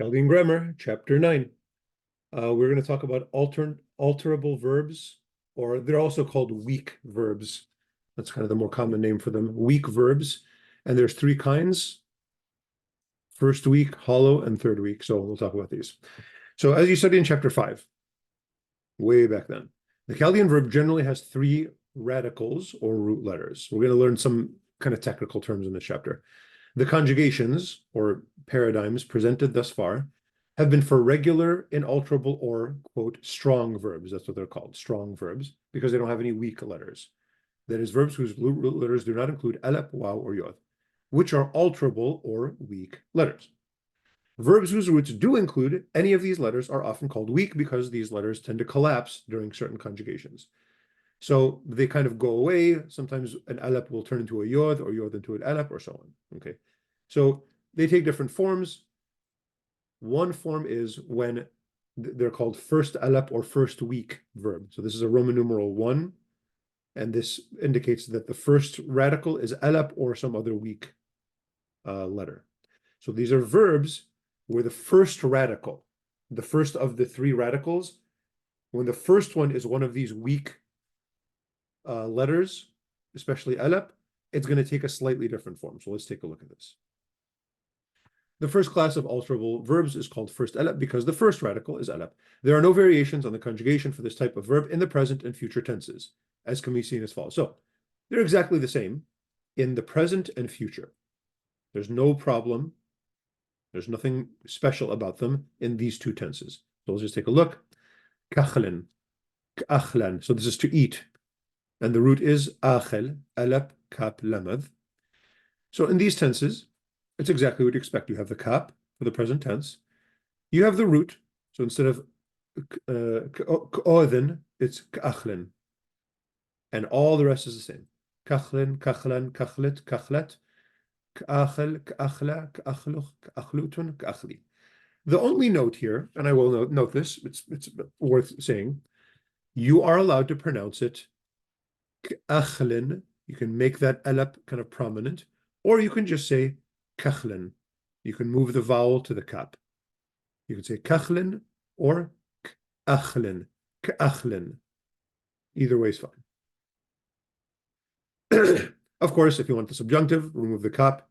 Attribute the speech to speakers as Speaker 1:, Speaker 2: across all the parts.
Speaker 1: Chaldean Grammar, Chapter 9. We're going to talk about alterable verbs, or they're also called weak verbs. That's kind of the more common name for them, weak verbs. And there's three kinds: first weak, hollow, and third weak. So we'll talk about these. So as you studied in Chapter 5, way back then, the Chaldean verb generally has three radicals or root letters. We're going to learn some kind of technical terms in this chapter. The conjugations or paradigms presented thus far have been for regular, inalterable, or, quote, strong verbs. That's what they're called, strong verbs, because they don't have any weak letters. That is, verbs whose root letters do not include alep, waw, or yod, which are alterable or weak letters. Verbs whose roots do include any of these letters are often called weak because these letters tend to collapse during certain conjugations. So they kind of go away. Sometimes an alep will turn into a yod, or yod into an alep, or so on. Okay, so they take different forms. One form is when they're called first alep or first weak verb. So this is a Roman numeral 1, and this indicates that the first radical is alep or some other weak letter. So these are verbs where the first radical, the first of the three radicals, when the first one is one of these weak letters, especially alep, it's going to take a slightly different form. So let's take a look at this. The first class of alterable verbs is called first alep because the first radical is alep. There are no variations on the conjugation for this type of verb in the present and future tenses, as can be seen as follows. So they're exactly the same in the present and future. There's no problem. There's nothing special about them in these two tenses. So let's just take a look. Kachlen, kachlan. So this is to eat. And the root is achel, alep, kap, lamad. So in these tenses, it's exactly what you expect. You have the kap for the present tense. You have the root. So instead of k'odin, it's k'achlen. And all the rest is the same. Kachlen, kachlan, kachlet, kachlet, k'achel, k'achla, k'achluch, k'achlutun, k'achli. The only note here, and I will note this, it's worth saying, you are allowed to pronounce it k'achlen. You can make that alep kind of prominent, or you can just say kachlen. You can move the vowel to the kap. You can say kachlen or k'achlen, k'achlen. Either way is fine. Of course, if you want the subjunctive, remove the kap.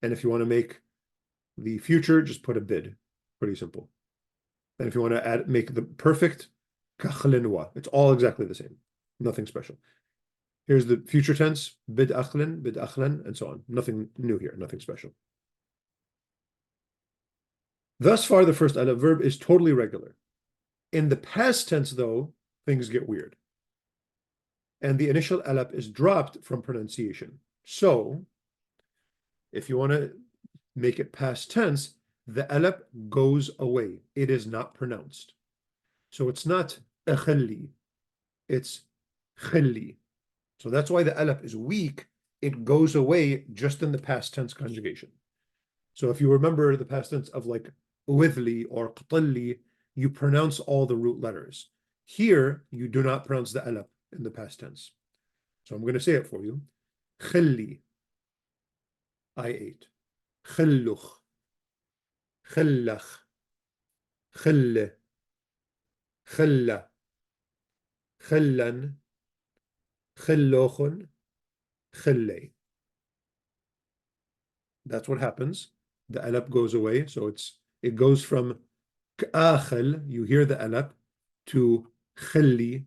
Speaker 1: And if you want to make the future, just put a bid. Pretty simple. And if you want to make the perfect, kachlenwa. It's all exactly the same. Nothing special. Here's the future tense, bid achlen, and so on. Nothing new here, nothing special. Thus far, the first alep verb is totally regular. In the past tense, though, things get weird. And the initial alep is dropped from pronunciation. So, if you want to make it past tense, the alep goes away. It is not pronounced. So it's not echelli, it's chelli. So that's why the alep is weak. It goes away just in the past tense conjugation. So if you remember the past tense of like uithli or qtalli, you pronounce all the root letters. Here, you do not pronounce the alep in the past tense. So I'm going to say it for you. Khilli, I ate. Khilluch, khillach, khille, khilla, khillan, khillochun, khille. That's what happens. The alep goes away. So it goes from k'achel, you hear the alep, to khilli,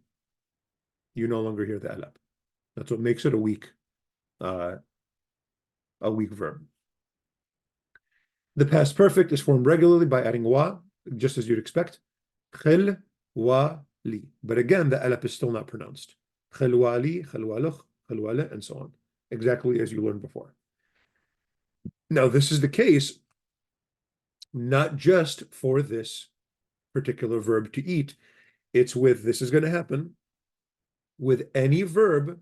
Speaker 1: you no longer hear the alep. That's what makes it a weak verb. The past perfect is formed regularly by adding wa, just as you'd expect. Khil, wa, li. But again, the alep is still not pronounced. Khil wa li, khil wa luch, khil wa le, and so on. Exactly as you learned before. Now, this is the case not just for this particular verb to eat. It's with, this is going to happen with any verb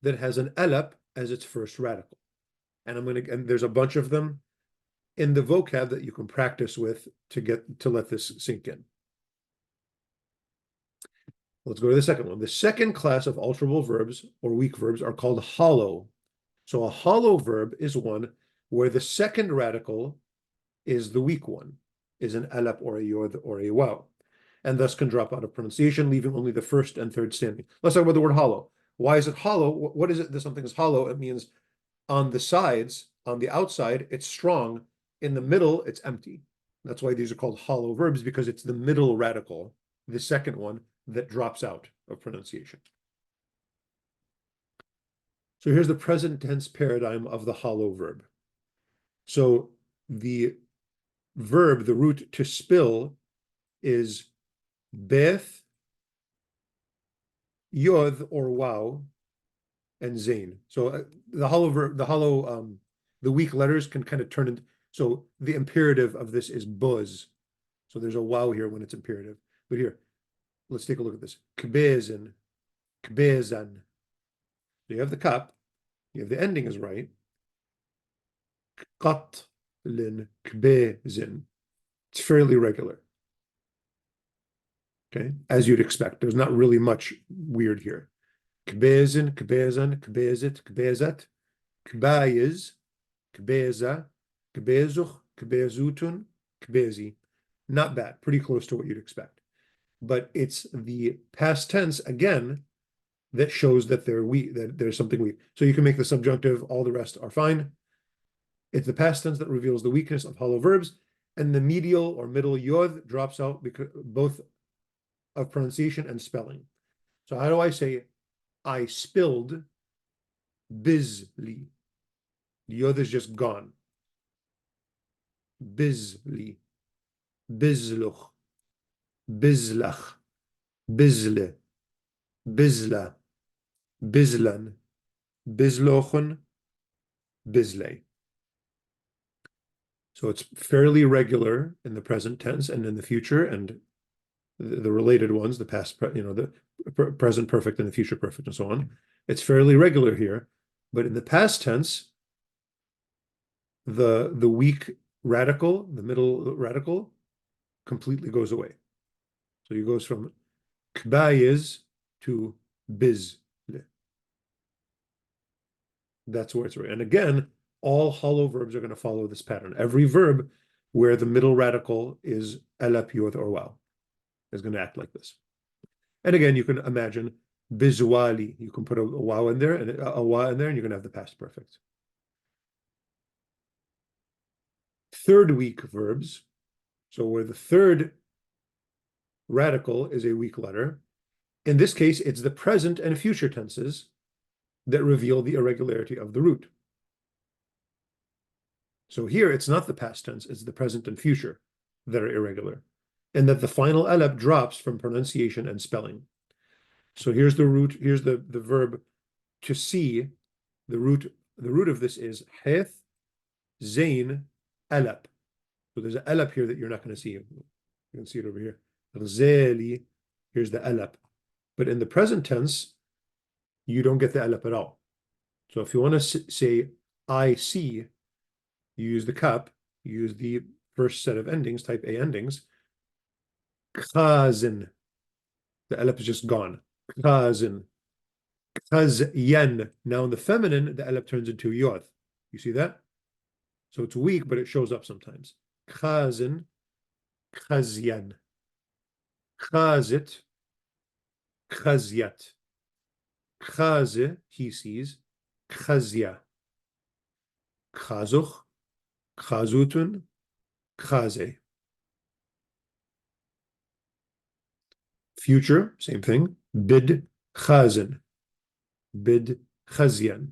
Speaker 1: that has an alep as its first radical. And there's a bunch of them in the vocab that you can practice with to let this sink in. Let's go to the second one. The second class of alterable verbs or weak verbs are called hollow. So a hollow verb is one where the second radical is the weak one. is an alap or a yod or a waw, and thus can drop out of pronunciation, leaving only the first and third standing. Let's talk about the word hollow. Why is it hollow? What is it that something is hollow? It means on the sides, on the outside, it's strong. In the middle, it's empty. That's why these are called hollow verbs, because it's the middle radical, the second one, that drops out of pronunciation. So here's the present tense paradigm of the hollow verb. So the verb, the root to spill, is beth, yod or waw, and zain. So the hollow verb, the weak letters can kind of turn into. So the imperative of this is buzz. So there's a waw here when it's imperative. But here, let's take a look at this. Kbezin, kbezan. So you have the cup. You have the ending is right. Qatlin, kbezin. It's fairly regular. Okay, as you'd expect. There's not really much weird here. Kbezin, kbezan, kbezit, kbezat, kbayiz, kbeza, kbezuch, kbezutun, kbezi. Not bad, pretty close to what you'd expect. But it's the past tense again that shows that there's something weak. So you can make the subjunctive, all the rest are fine. It's the past tense that reveals the weakness of hollow verbs, and the medial or middle yod drops out because both of pronunciation and spelling. So how do I say I spilled bizly? The yod is just gone. Bizly, bizluch, bizlach, bizle, bizla, bizlan, bizlochen, bizle. So it's fairly regular in the present tense and in the future, and the related ones, the past, the present perfect and the future perfect and so on. It's fairly regular here, but in the past tense, the weak radical, the middle radical, completely goes away. So he goes from kbayiz to biz. That's where it's right. And again, all hollow verbs are going to follow this pattern. Every verb where the middle radical is alap, yod, or waw is going to act like this. And again, you can imagine bizwali. You can put a waw in there and a waw in there, and you're going to have the past perfect. Third weak verbs. So where the third radical is a weak letter, in this case, it's the present and future tenses that reveal the irregularity of the root. So here, it's not the past tense, it's the present and future that are irregular, and that the final alap drops from pronunciation and spelling. So here's the root, here's the verb to see. The root of this is heth, zain, alap. So there's an alap here that you're not going to see. You can see it over here. Ghzali, here's the alap. But in the present tense, you don't get the alap at all. So if you want to say I see, you use the cup, you use the first set of endings, type A endings. Khazin, the alap is just gone. Khazin. Khazyan. Now in the feminine, the alap turns into yod. You see that? So it's weak, but it shows up sometimes. Khazin, khazyan. Khazit, khazyat. Khaze, he sees. Khazya. Khazuch, khazutun, khaze. Future, same thing. Bid, khazin. Bid, khazyan.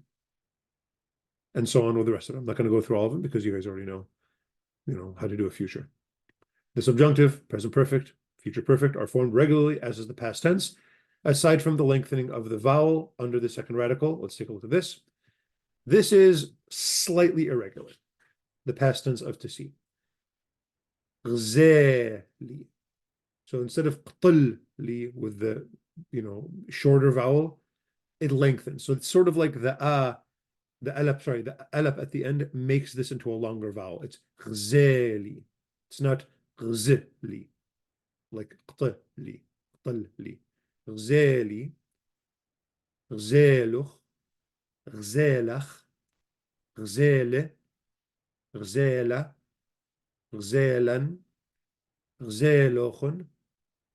Speaker 1: And so on with the rest of them. I'm not going to go through all of them because you guys already know, how to do a future. The subjunctive, present perfect, future perfect are formed regularly, as is the past tense, aside from the lengthening of the vowel under the second radical. Let's take a look at this. This is slightly irregular, the past tense of to see. Ghzali. So instead of qtli with the shorter vowel, it lengthens. So it's sort of like the alap at the end makes this into a longer vowel. It's ghzali. It's not ghzli, like qtli, qtli. Ghzali, ghzaluch, ghzalach, ghzale, ghzala, ghzalan, Gzelochon,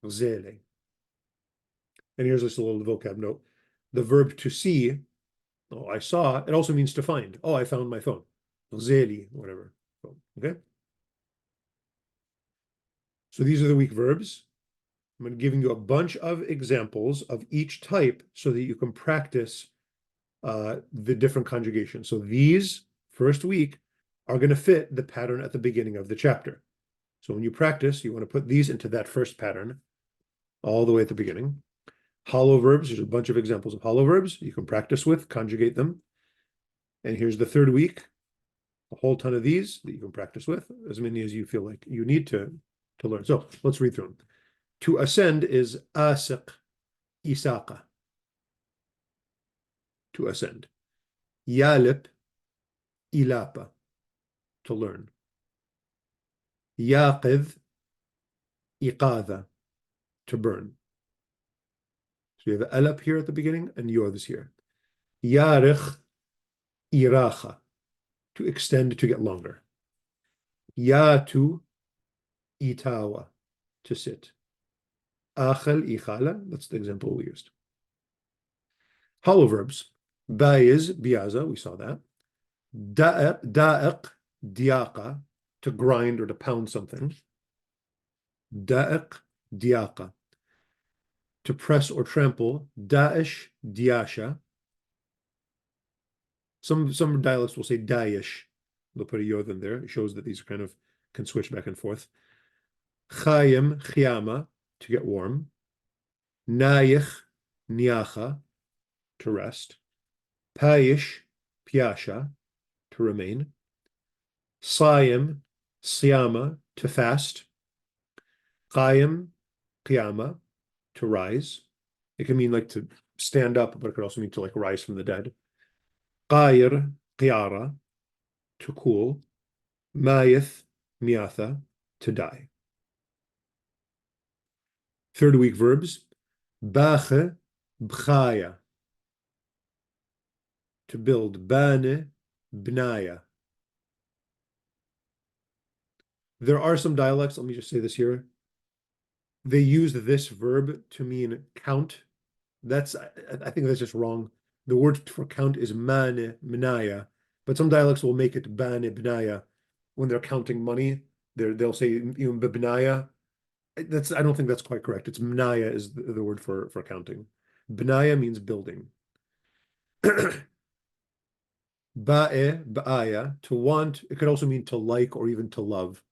Speaker 1: gzele. And here's just a little vocab note. The verb to see, oh, I saw, it also means to find. Oh, I found my phone. Gzeli, whatever. Okay? So these are the weak verbs. I'm giving you a bunch of examples of each type so that you can practice the different conjugations. So these first week are going to fit the pattern at the beginning of the chapter. So when you practice, you want to put these into that first pattern all the way at the beginning. Hollow verbs, there's a bunch of examples of hollow verbs you can practice with, conjugate them. And here's the third week, a whole ton of these that you can practice with, as many as you feel like you need to learn. So let's read through them. To ascend is asiq, isaqa. To ascend. Yalip, ilapa. To learn. Yaqidh, iqadha. To burn. So you have alap here at the beginning and yod's here. Yarikh, iracha. To extend, to get longer. Yatu, itawa. To sit. Achel, ichala. That's the example we used. Hollow verbs. Bayiz, biaza. We saw that. Da'iq, diaqa. To grind or to pound something. Da'iq, diaqa. To press or trample. Da'ish, diasha. Some dialects will say da'ish. They'll put a yod in there. It shows that these kind of can switch back and forth. Chayim, chiyama. To get warm. Nayich, niacha. To rest. Payish, piasha. To remain. Sayim, siyama. To fast. Qayim, qiyama. To rise. It can mean like to stand up, but it could also mean to like rise from the dead. Qayir, qiyara. To cool. Mayith, miatha. To die. Third week verbs. Bache, bchaya. To build. Bane, bnaya. There are some dialects, let me just say this here. They use this verb to mean count. I think that's just wrong. The word for count is mane, minaya, but some dialects will make it bane, bnaya. When they're counting money, they'll say bnaya. I don't think that's quite correct. It's mnaya is the word for counting. Bnaya means building. Ba'e, ba'aya, to want. It could also mean to like or even to love.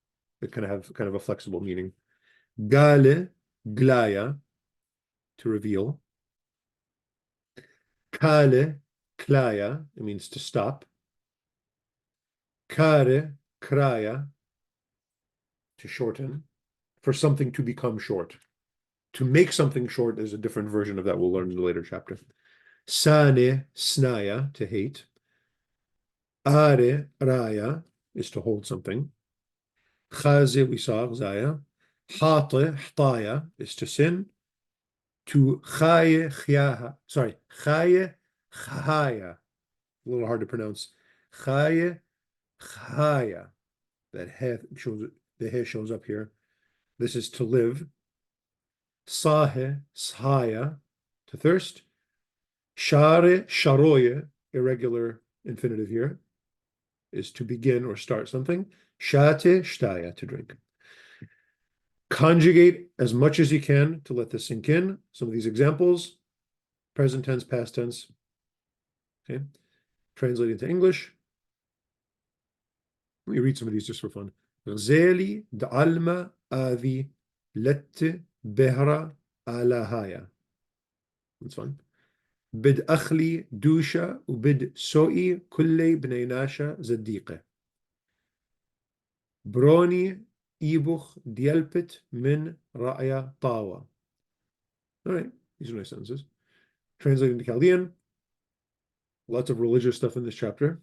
Speaker 1: It can have kind of a flexible meaning. Gale, glaya, to reveal. Kale, klaya, it means to stop. Kare, kraya, to shorten. For something to become short. To make something short is a different version of that we'll learn in the later chapter. Sane, snaya, to hate. Are, raya, is to hold something. Chaze, we saw, zaya. Hate, htaya, is to sin. To chaye, chyaha, sorry, chaye, chaya, a little hard to pronounce. Chaye, chaya, that he shows, the he shows up here. This is to live. Sahe, shaya, to thirst. Share, sharoye, irregular infinitive here, is to begin or start something. Shate, shtaya, to drink. Conjugate as much as you can to let this sink in. Some of these examples, present tense, past tense. Okay, translating to English. Let me read some of these just for fun. Ghzali da'alma avi lette behra alahaya. That's fun. Bid akhli dusha ubid so'i kulle bnaynasha zaddiqe. Broni ibuch dialpit min ra'ya tawa. All right, these are nice sentences. Translating to Chaldean. Lots of religious stuff in this chapter.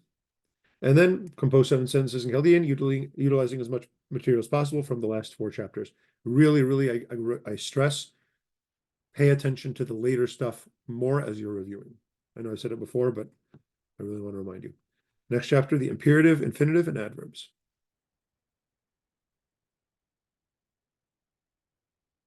Speaker 1: And then compose 7 sentences in Chaldean, utilizing as much material as possible from the last 4 chapters. Really, I stress, pay attention to the later stuff more as you're reviewing. I know I said it before, but I really want to remind you. Next chapter, the imperative, infinitive, and adverbs.